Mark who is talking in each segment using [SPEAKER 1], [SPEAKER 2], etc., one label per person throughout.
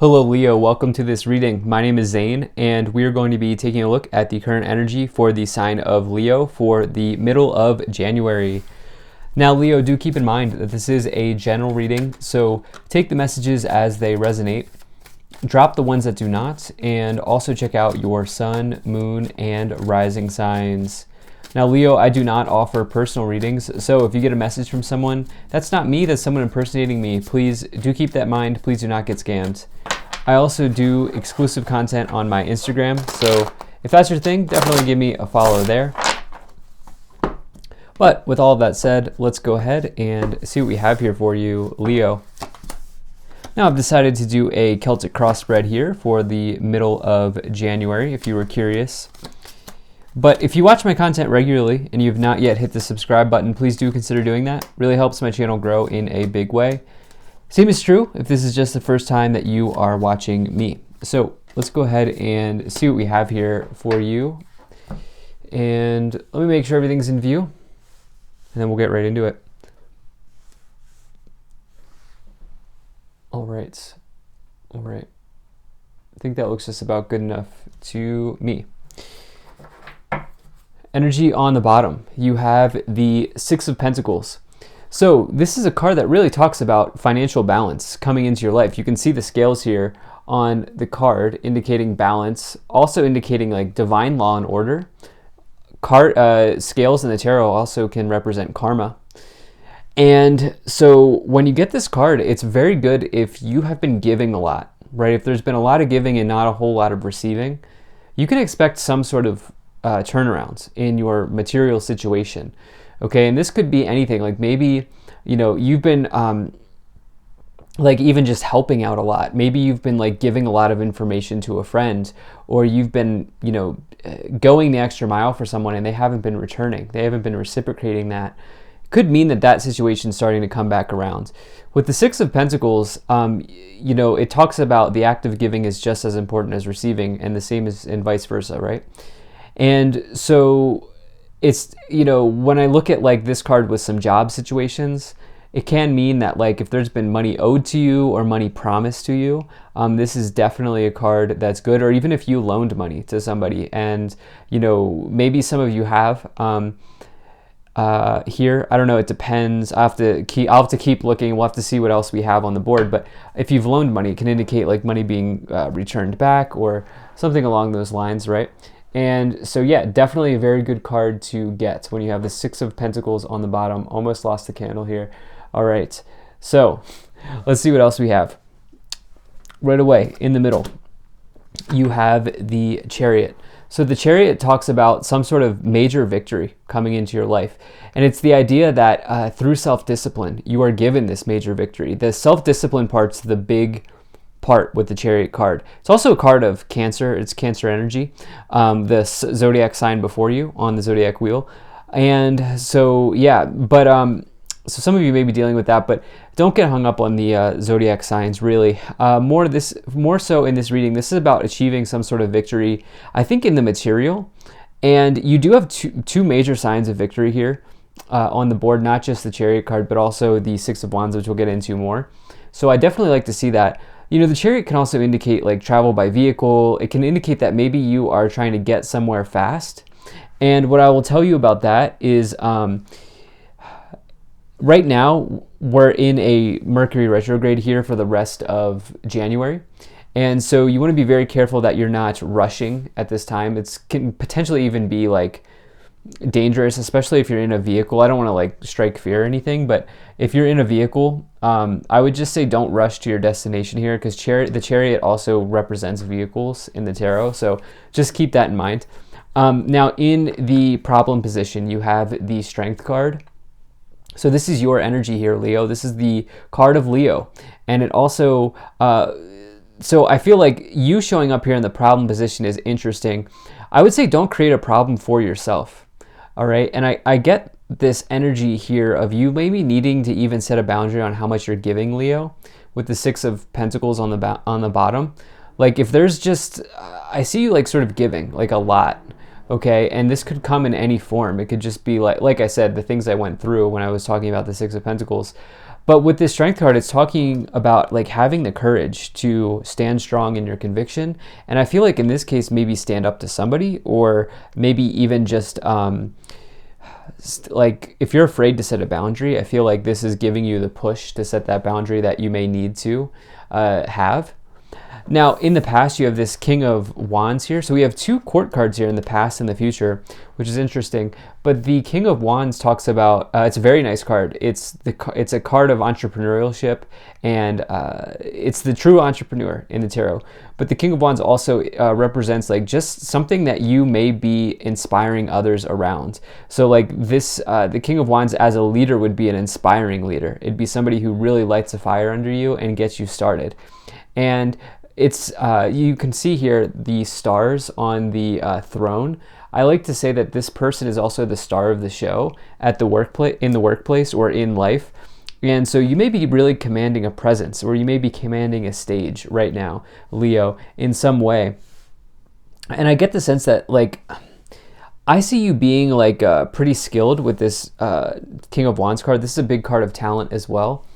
[SPEAKER 1] Hello Leo, welcome to this reading. My name is Zane and we are going to be taking a look at the current energy for the sign of Leo for the middle of January. Now Leo, do keep in mind that this is a general reading, so take the messages as they resonate, drop the ones that do not, and also check out your sun, moon, and rising signs. Now Leo, I do not offer personal readings, so if you get a message from someone, that's not me, that's someone impersonating me. Please do keep that in mind. Please do not get scammed. I also do exclusive content on my Instagram, so if that's your thing, definitely give me a follow there. But with all of that said, let's go ahead and see what we have here for you, Leo. Now I've decided to do a Celtic cross spread here for the middle of January, if you were curious. But if you watch my content regularly and you've not yet hit the subscribe button, please do consider doing that. It really helps my channel grow in a big way. Same is true if this is just the first time that you are watching me. So let's go ahead and see what we have here for you. And let me make sure everything's in view, and then we'll get right into it. All right. I think that looks just about good enough to me. Energy on the bottom, you have the Six of Pentacles. So this is a card that really talks about financial balance coming into your life. You can see the scales here on the card indicating balance, also indicating like divine law and order. Scales in the tarot also can represent karma. And so when you get this card, it's very good if you have been giving a lot, right? If there's been a lot of giving and not a whole lot of receiving, you can expect some sort of turnarounds in your material situation. Okay, and this could be anything, like maybe, you know, you've been like even just helping out a lot. Maybe you've been like giving a lot of information to a friend, or you've been, you know, going the extra mile for someone and they haven't been returning. They haven't been reciprocating that. Could mean that that situation's starting to come back around. With the Six of Pentacles, you know, it talks about the act of giving is just as important as receiving, and the same is and vice versa, right? And so it's, you know, when I look at like this card with some job situations, it can mean that like if there's been money owed to you or money promised to you, this is definitely a card that's good. Or even if you loaned money to somebody and, you know, maybe some of you have here, I don't know, it depends. I'll have to keep looking. We'll have to see what else we have on the board. But if you've loaned money, it can indicate like money being returned back or something along those lines, right? And so yeah, definitely a very good card to get when you have the Six of Pentacles on the bottom. Almost lost the candle here. All right, so let's see what else we have. Right away, in the middle, you have the Chariot. So the Chariot talks about some sort of major victory coming into your life. And it's the idea that through self-discipline, you are given this major victory. The self-discipline part's the big part with the Chariot card. It's also a card of Cancer. It's Cancer energy, the zodiac sign before you on the zodiac wheel. And so yeah, but so some of you may be dealing with that, but don't get hung up on the zodiac signs, really. More so in this reading, this is about achieving some sort of victory, I think, in the material. And you do have two major signs of victory here on the board, not just the Chariot card, but also the Six of Wands, which we'll get into more. So I definitely like to see that. You know, the Chariot can also indicate like travel by vehicle. It can indicate that maybe you are trying to get somewhere fast. And what I will tell you about that is right now we're in a Mercury retrograde here for the rest of January. And so you want to be very careful that you're not rushing at this time. It can potentially even be like dangerous, especially if you're in a vehicle. I don't want to like strike fear or anything, but if you're in a vehicle, I would just say don't rush to your destination here, because the Chariot also represents vehicles in the tarot. So just keep that in mind. Now in the problem position, you have the Strength card. So this is your energy here, Leo. This is the card of Leo. And it also, so I feel like you showing up here in the problem position is interesting. I would say don't create a problem for yourself. All right, and I get this energy here of you maybe needing to even set a boundary on how much you're giving, Leo, with the Six of Pentacles on the bottom. Like if there's just, I see you like sort of giving like a lot, okay? And this could come in any form. It could just be like I said, the things I went through when I was talking about the Six of Pentacles. But with this strength card, it's talking about like having the courage to stand strong in your conviction. And I feel like in this case, maybe stand up to somebody, or maybe even just like if you're afraid to set a boundary, I feel like this is giving you the push to set that boundary that you may need to have. Now, in the past, you have this King of Wands here. So we have two court cards here in the past and the future, which is interesting. But the King of Wands talks about, it's a very nice card. It's a card of entrepreneurship, and it's the true entrepreneur in the tarot. But the King of Wands also represents like just something that you may be inspiring others around. So like this, the King of Wands as a leader would be an inspiring leader. It'd be somebody who really lights a fire under you and gets you started. And it's you can see here the stars on the throne. I like to say that this person is also the star of the show at the workplace or in life. And so you may be really commanding a presence, or you may be commanding a stage right now, Leo, in some way. And I get the sense that like I see you being like pretty skilled with this King of Wands card. This is a big card of talent as well.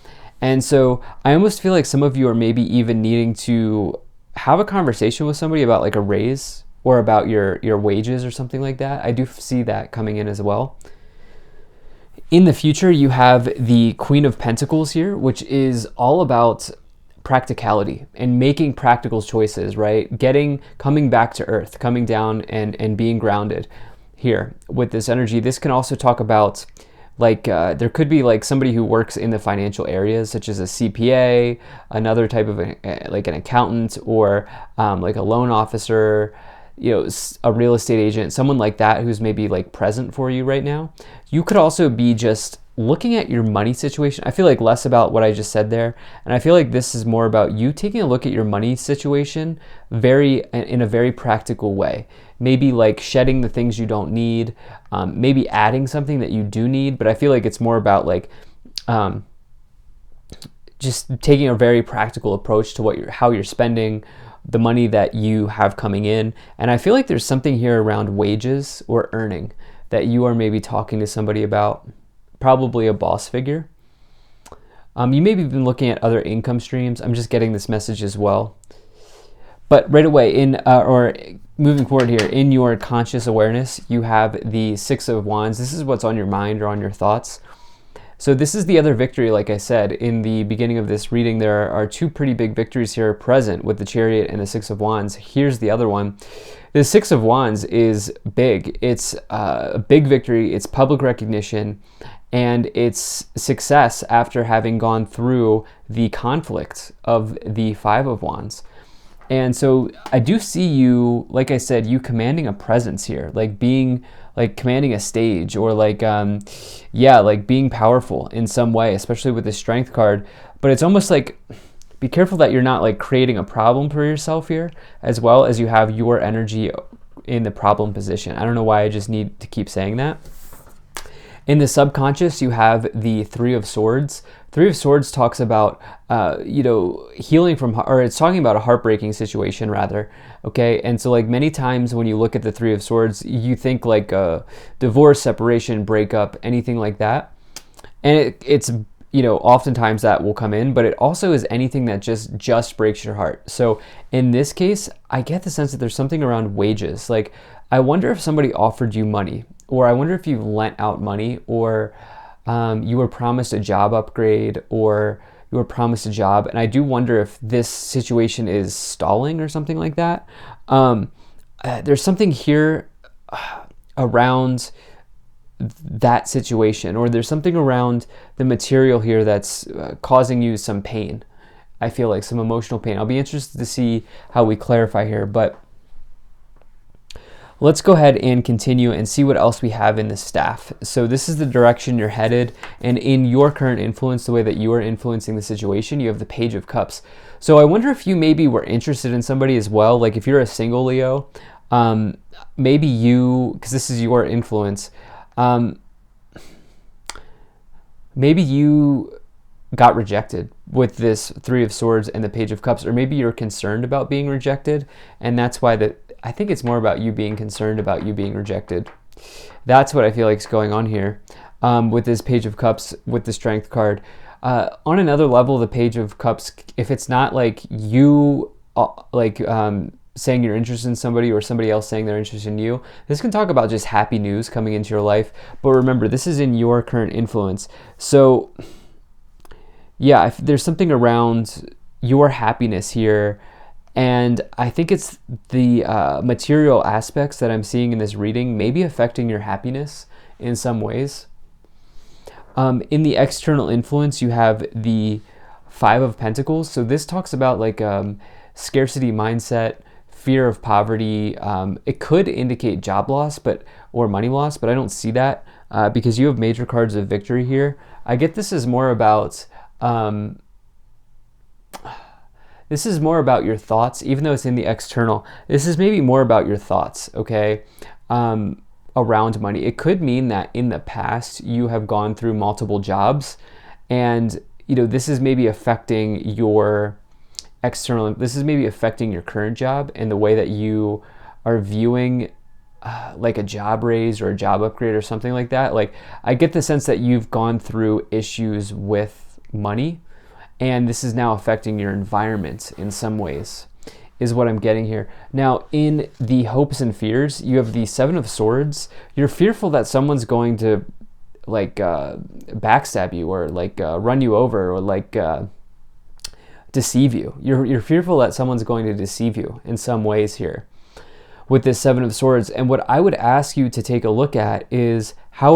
[SPEAKER 1] And so I almost feel like some of you are maybe even needing to have a conversation with somebody about like a raise or about your wages or something like that. I do see that coming in as well. In the future, you have the Queen of Pentacles here, which is all about practicality and making practical choices, right? Coming back to earth, coming down and being grounded here with this energy. This can also talk about like there could be like somebody who works in the financial areas, such as a CPA, another type of like an accountant, or like a loan officer, a real estate agent, someone like that who's maybe like present for you right now. You could also be just looking at your money situation. I feel like less about what I just said there, and I feel like this is more about you taking a look at your money situation in a very practical way. Maybe like shedding the things you don't need, maybe adding something that you do need, but I feel like it's more about like just taking a very practical approach to how you're spending the money that you have coming in. And I feel like there's something here around wages or earning that you are maybe talking to somebody about, probably a boss figure. You may have been looking at other income streams. I'm just getting this message as well. But right away, moving forward here, in your conscious awareness, you have the Six of Wands. This is what's on your mind or on your thoughts. So this is the other victory, like I said, in the beginning of this reading, there are two pretty big victories here present with the Chariot and the Six of Wands. Here's the other one. The Six of Wands is big. It's a big victory. It's public recognition, and it's success after having gone through the conflict of the Five of Wands. And so I do see you, like I said, you commanding a presence here, like being like commanding a stage, or like, like being powerful in some way, especially with the Strength card. But it's almost like, be careful that you're not like creating a problem for yourself here, as well as you have your energy in the problem position. I don't know why I just need to keep saying that. In the subconscious, you have the Three of Swords. Three of Swords talks about, healing from, or it's talking about a heartbreaking situation rather, okay? And so like many times when you look at the Three of Swords, you think like a divorce, separation, breakup, anything like that. And it's oftentimes that will come in, but it also is anything that just breaks your heart. So in this case, I get the sense that there's something around wages. Like, I wonder if somebody offered you money, or I wonder if you lent out money, or you were promised a job upgrade, or you were promised a job. And I do wonder if this situation is stalling or something like that. There's something here around that situation, or there's something around the material here that's causing you some pain. I feel like some emotional pain. I'll be interested to see how we clarify here, but let's go ahead and continue and see what else we have in the staff. So this is the direction you're headed, and in your current influence, the way that you are influencing the situation, you have the Page of Cups. So I wonder if you maybe were interested in somebody as well. Like if you're a single Leo, maybe you, because this is your influence, maybe you got rejected with this Three of Swords and the Page of Cups, or maybe you're concerned about being rejected, and that's why I think it's more about you being concerned about you being rejected. That's what I feel like is going on here with this Page of Cups, with the Strength card. On another level, the Page of Cups, if it's not like you saying you're interested in somebody or somebody else saying they're interested in you, this can talk about just happy news coming into your life. But remember, this is in your current influence. So yeah, if there's something around your happiness here, and I think it's the material aspects that I'm seeing in this reading maybe affecting your happiness in some ways. In the external influence, you have the Five of Pentacles. So this talks about like scarcity mindset, fear of poverty. It could indicate job loss, or money loss, but I don't see that because you have major cards of victory here. I get this is more about your thoughts, even though it's in the external. This is maybe more about your thoughts, okay, around money. It could mean that in the past you have gone through multiple jobs, and this is maybe affecting your external. This is maybe affecting your current job and the way that you are viewing like a job raise or a job upgrade or something like that. Like, I get the sense that you've gone through issues with money, and this is now affecting your environment in some ways, is what I'm getting here. Now, in the hopes and fears, you have the Seven of Swords. You're fearful that someone's going to backstab you, or run you over, or deceive you. You're fearful that someone's going to deceive you in some ways here with this Seven of Swords. And what I would ask you to take a look at is, what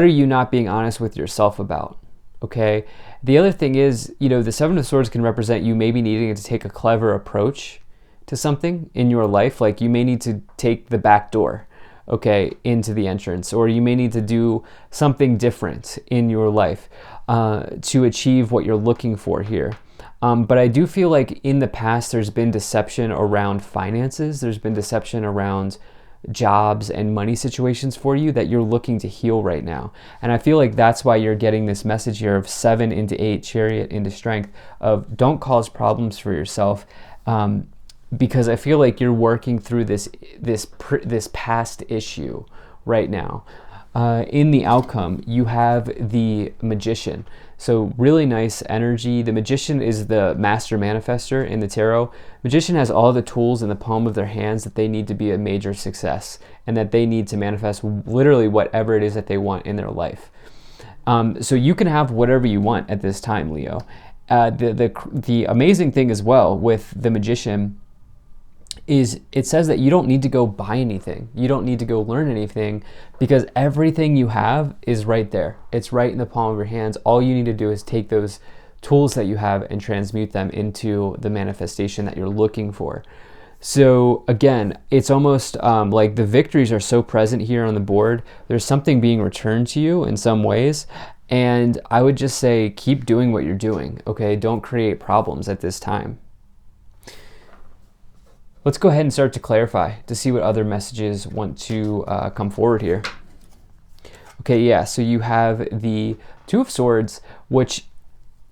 [SPEAKER 1] are you not being honest with yourself about? Okay. The other thing is, the Seven of Swords can represent you maybe needing to take a clever approach to something in your life. Like, you may need to take the back door, okay, into the entrance, or you may need to do something different in your life to achieve what you're looking for here. But I do feel like in the past there's been deception around finances. There's been deception around jobs and money situations for you that you're looking to heal right now. And I feel like that's why you're getting this message here of 7 into 8, Chariot into Strength, of don't cause problems for yourself, because I feel like you're working through this past issue right now. In the outcome, you have the Magician. So really nice energy. The Magician is the master manifester in the tarot. Magician has all the tools in the palm of their hands that they need to be a major success, and that they need to manifest literally whatever it is that they want in their life. So you can have whatever you want at this time, Leo. The amazing thing as well with the Magician is it says that you don't need to go buy anything. You don't need to go learn anything, because everything you have is right there. It's right in the palm of your hands. All you need to do is take those tools that you have and transmute them into the manifestation that you're looking for. So again, it's almost like the victories are so present here on the board. There's something being returned to you in some ways. And I would just say, keep doing what you're doing, okay? Don't create problems at this time. Let's go ahead and start to clarify to see what other messages want to come forward here. Okay, yeah, so you have the Two of Swords, which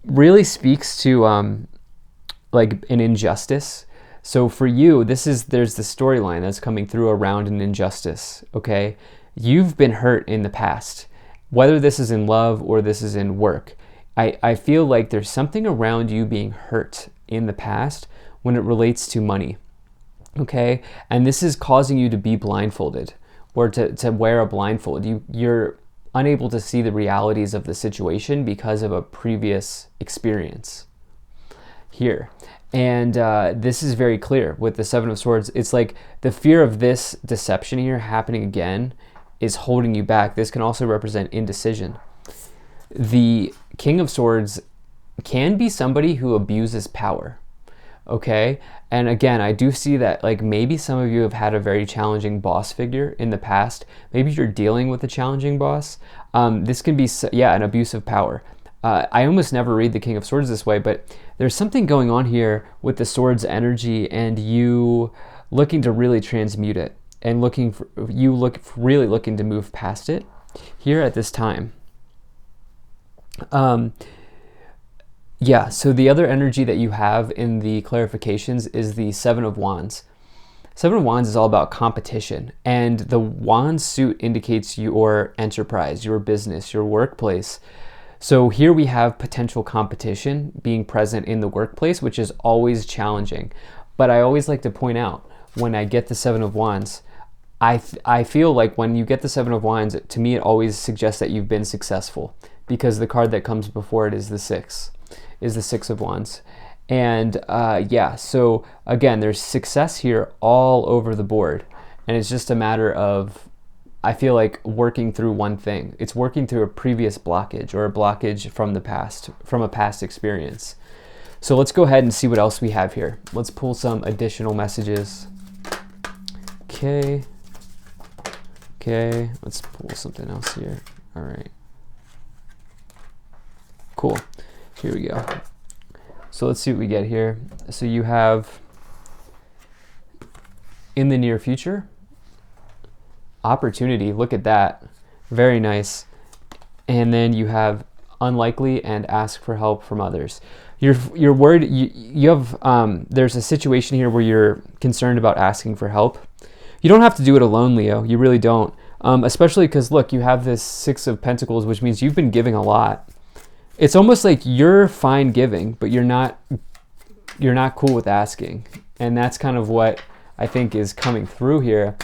[SPEAKER 1] really speaks to like an injustice. So for you, there's the storyline that's coming through around an injustice, okay? You've been hurt in the past, whether this is in love or this is in work. I feel like there's something around you being hurt in the past when it relates to money. Okay, and this is causing you to be blindfolded, or to wear a blindfold. You're unable to see the realities of the situation because of a previous experience here. And this is very clear with the Seven of Swords. It's like the fear of this deception here happening again is holding you back. This can also represent indecision. The King of Swords can be somebody who abuses power. Okay, and again, I do see that like maybe some of you have had a very challenging boss figure in the past. Maybe you're dealing with a challenging boss. This can be, an abuse of power. I almost never read the King of Swords this way, but there's something going on here with the Swords energy, and you looking to really transmute it, and really looking to move past it here at this time. Yeah, so the other energy that you have in the clarifications is the Seven of Wands. Seven of Wands is all about competition, and the Wand suit indicates your enterprise, your business, your workplace. So here we have potential competition being present in the workplace, which is always challenging. But I always like to point out, when I get the Seven of Wands, I feel like when you get the Seven of Wands, to me it always suggests that you've been successful, because the card that comes before it is the Six of Wands. And yeah, so again, there's success here all over the board. And it's just a matter of, I feel like, working through one thing. It's working through a previous blockage, or a blockage from the past, from a past experience. So let's go ahead and see what else we have here. Let's pull some additional messages. Okay, let's pull something else here. All right, cool, here we go. So let's see what we get here. So you have, in the near future, opportunity. Look at that, very nice. And then you have unlikely and ask for help from others. You're worried. You have there's a situation here where you're concerned about asking for help. You don't have to do it alone, Leo. You really don't. Especially because, look, you have this Six of Pentacles, which means you've been giving a lot. It's almost like you're fine giving, but you're not cool with asking. And that's kind of what I think is coming through here.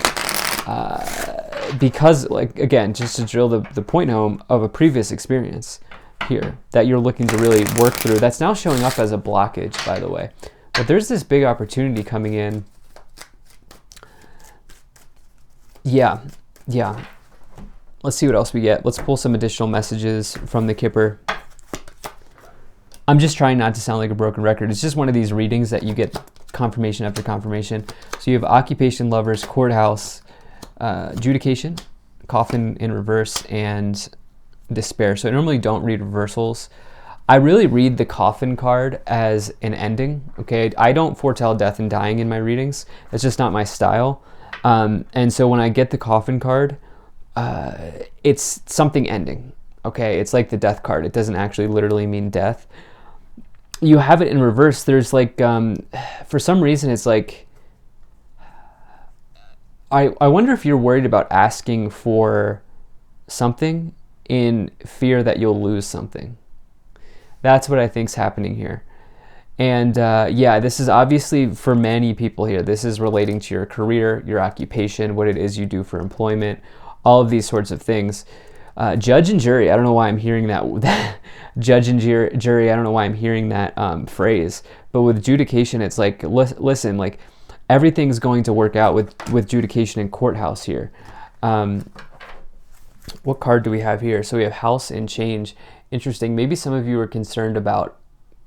[SPEAKER 1] Because, like, again, just to drill the point home of a previous experience here that you're looking to really work through, that's now showing up as a blockage, by the way. But there's this big opportunity coming in. Yeah. Let's see what else we get. Let's pull some additional messages from the Kipper. I'm just trying not to sound like a broken record. It's just one of these readings that you get confirmation after confirmation. So you have occupation, lovers, courthouse, adjudication, coffin in reverse, and despair. So I normally don't read reversals. I really read the coffin card as an ending. Okay, I don't foretell death and dying in my readings. It's just not my style. And so when I get the coffin card, it's something ending. Okay, it's like the death card. It doesn't actually literally mean death. You have it in reverse. There's like, for some reason, it's like, I wonder if you're worried about asking for something in fear that you'll lose something. That's what I think's happening here. And yeah, this is obviously for many people here. This is relating to your career, your occupation, what it is you do for employment, all of these sorts of things. Judge and jury, I don't know why I'm hearing that. Judge and jury, I don't know why I'm hearing that phrase. But with adjudication, it's like, listen, like, everything's going to work out with adjudication and courthouse here. What card do we have here? So we have house and change. Interesting. Maybe some of you are concerned about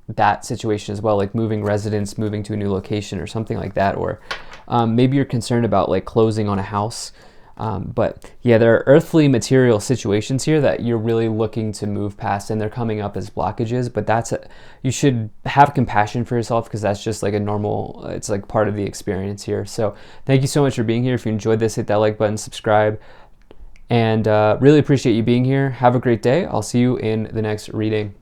[SPEAKER 1] that situation as well, like moving residence, moving to a new location or something like that. Or maybe you're concerned about like closing on a house. But yeah, there are earthly material situations here that you're really looking to move past, and they're coming up as blockages, but you should have compassion for yourself, because that's just like a normal, it's like part of the experience here. So thank you so much for being here. If you enjoyed this, hit that like button, subscribe, and really appreciate you being here. Have a great day. I'll see you in the next reading.